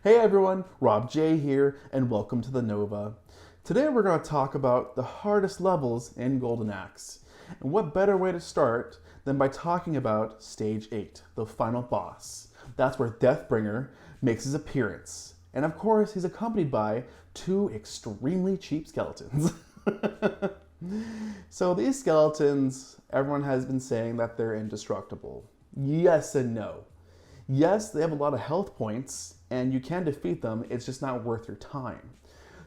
Hey everyone, Rob J here, and welcome to the Nova. Today we're going to talk about the hardest levels in Golden Axe. And what better way to start than by talking about Stage 8, the final boss. That's where Deathbringer makes his appearance. And of course, he's accompanied by two extremely cheap skeletons. So these skeletons, everyone has been saying that they're indestructible. Yes and no. Yes, they have a lot of health points, and you can defeat them, it's just not worth your time.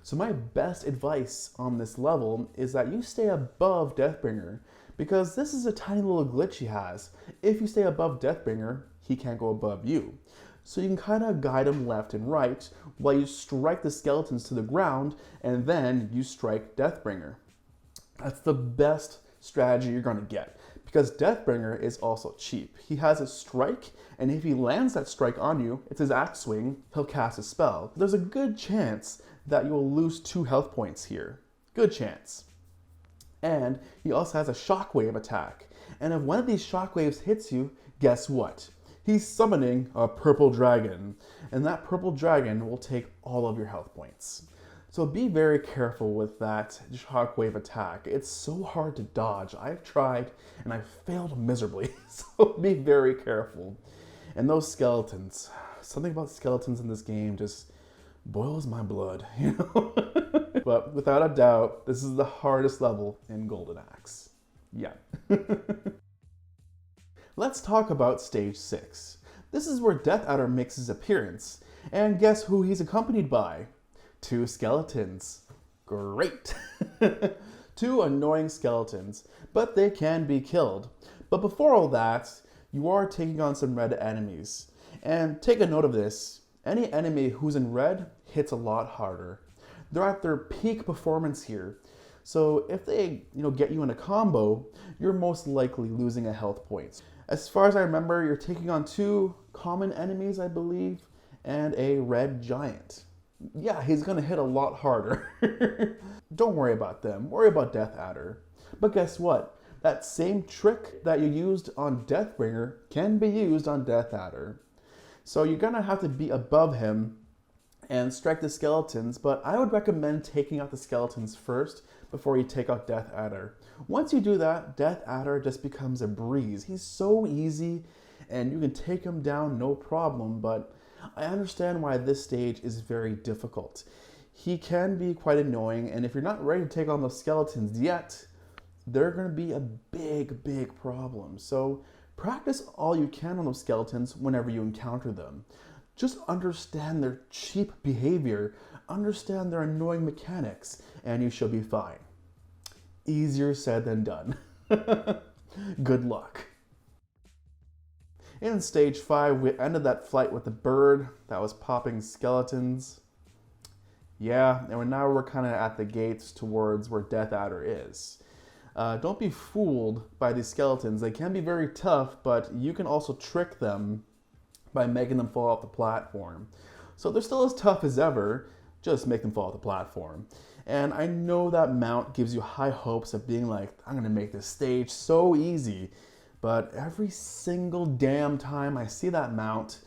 So my best advice on this level is that you stay above Deathbringer, because this is a tiny little glitch he has. If you stay above Deathbringer, he can't go above you. So you can kind of guide him left and right while you strike the skeletons to the ground, and then you strike Deathbringer. That's the best strategy you're going to get, because Deathbringer is also cheap. He has a strike, and if he lands that strike on you, it's his axe swing, he'll cast a spell. There's a good chance that you will lose 2 health points here. Good chance. And he also has a shockwave attack. And if one of these shockwaves hits you, guess what? He's summoning a purple dragon, and that purple dragon will take all of your health points. So be very careful with that shockwave attack. It's so hard to dodge. I've tried and I've failed miserably, so be very careful. And those skeletons, something about skeletons in this game just boils my blood, you know? But without a doubt, this is the hardest level in Golden Axe. Yeah. Let's talk about Stage 6. This is where Death Adder makes his appearance. And guess who he's accompanied by? 2 skeletons. Great! 2 annoying skeletons, but they can be killed. But before all that, you are taking on some red enemies. And take a note of this, any enemy who's in red hits a lot harder. They're at their peak performance here. So if they get you in a combo, you're most likely losing a health point. As far as I remember, you're taking on 2 common enemies, I believe, and a red giant. Yeah, he's gonna hit a lot harder. Don't worry about them, worry about Death Adder. But guess what? That same trick that you used on Deathbringer can be used on Death Adder. So you're gonna have to be above him and strike the skeletons, but I would recommend taking out the skeletons first before you take out Death Adder. Once you do that, Death Adder just becomes a breeze. He's so easy and you can take him down no problem, but I understand why this stage is very difficult. He can be quite annoying, and if you're not ready to take on those skeletons yet, they're going to be a big problem. So practice all you can on those skeletons whenever you encounter them. Just understand their cheap behavior, understand their annoying mechanics, and you should be fine. Easier said than done. Good luck. In Stage 5, we ended that fight with the bird that was popping skeletons. Yeah, and now we're kind of at the gates towards where Death Adder is. Don't be fooled by these skeletons. They can be very tough, but you can also trick them by making them fall off the platform. So they're still as tough as ever, just make them fall off the platform. And I know that mount gives you high hopes of being like, I'm gonna make this stage so easy. But every single damn time I see that mount,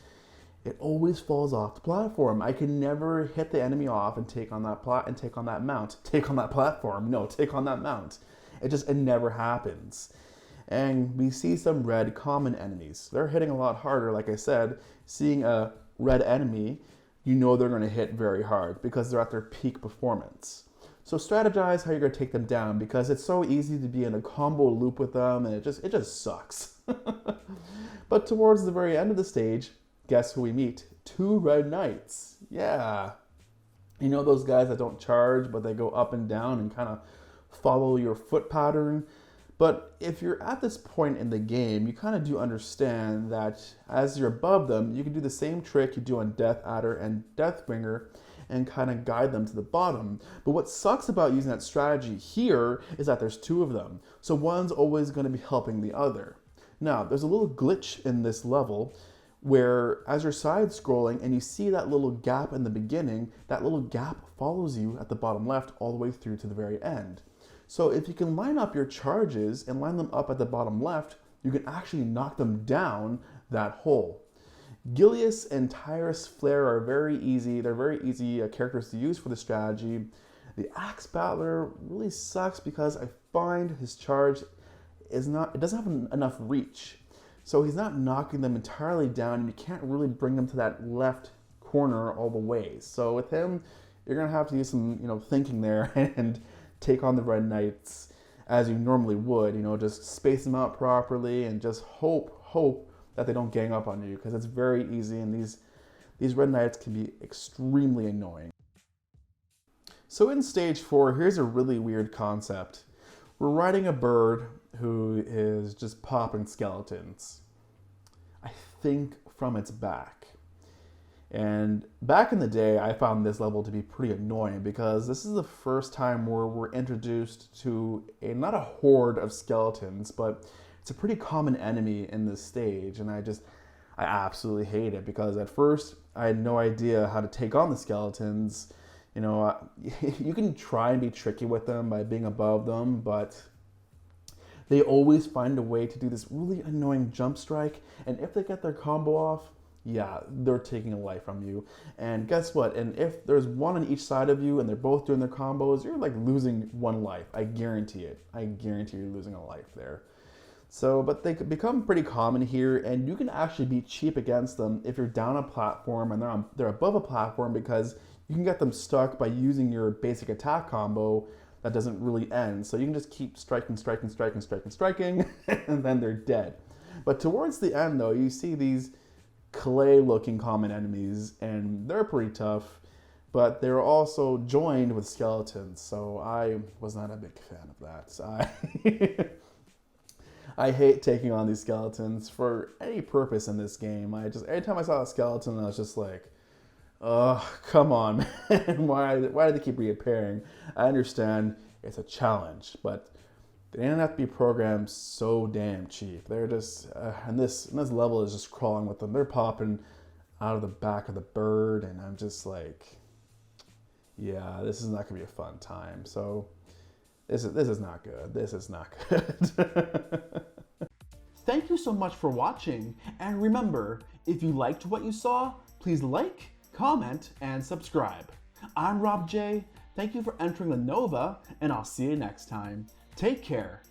it always falls off the platform. I can never hit the enemy off and take on that mount. Take on that platform. No, take on that mount. It never happens. And we see some red common enemies. They're hitting a lot harder, like I said. Seeing a red enemy, you know they're going to hit very hard because they're at their peak performance. So strategize how you're going to take them down, because it's so easy to be in a combo loop with them, and it just sucks. But towards the very end of the stage, guess who we meet? 2 red knights. Yeah. You know those guys that don't charge, but they go up and down and kind of follow your foot pattern? But if you're at this point in the game, you kind of do understand that as you're above them, you can do the same trick you do on Death Adder and Deathbringer and kind of guide them to the bottom. But what sucks about using that strategy here is that there's 2 of them. So one's always going to be helping the other. Now, there's a little glitch in this level where as you're side scrolling and you see that little gap in the beginning, that little gap follows you at the bottom left all the way through to the very end. So if you can line up your charges and line them up at the bottom left, you can actually knock them down that hole. Gilius and Tyrus Flare are very easy. They're very easy characters to use for the strategy. The Axe Battler really sucks because I find his charge it doesn't have enough reach. So he's not knocking them entirely down, and you can't really bring them to that left corner all the way. So with him, you're gonna have to use some, thinking there and take on the Red Knights as you normally would. Just space them out properly and just hope that they don't gang up on you, because it's very easy, and these Red Knights can be extremely annoying. So in stage 4, here's a really weird concept. We're riding a bird who is just popping skeletons, I think, from its back. And back in the day, I found this level to be pretty annoying because this is the first time where we're introduced to not a horde of skeletons, but it's a pretty common enemy in this stage. And I absolutely hate it because at first I had no idea how to take on the skeletons. You can try and be tricky with them by being above them, but they always find a way to do this really annoying jump strike. And if they get their combo off, yeah, they're taking a life from you. And guess what? And if there's one on each side of you and they're both doing their combos, you're like losing one life. I guarantee it. I guarantee you're losing a life there. So, but they become pretty common here, and you can actually be cheap against them if you're down a platform and they're above a platform, because you can get them stuck by using your basic attack combo that doesn't really end. So you can just keep striking, and then they're dead. But towards the end, though, you see these clay-looking common enemies, and they're pretty tough, but they're also joined with skeletons, so I was not a big fan of that. I hate taking on these skeletons for any purpose in this game. Every time I saw a skeleton, I was just like, oh, come on, man. Why do they keep reappearing? I understand it's a challenge, but they didn't have to be programmed so damn cheap. They're just, and this level is just crawling with them. They're popping out of the back of the bird, and I'm just like, yeah, this is not gonna be a fun time. So this is not good. This is not good. Thank you so much for watching, and remember, if you liked what you saw, please like, comment, and subscribe. I'm Rob J. Thank you for entering the Nova, and I'll see you next time. Take care.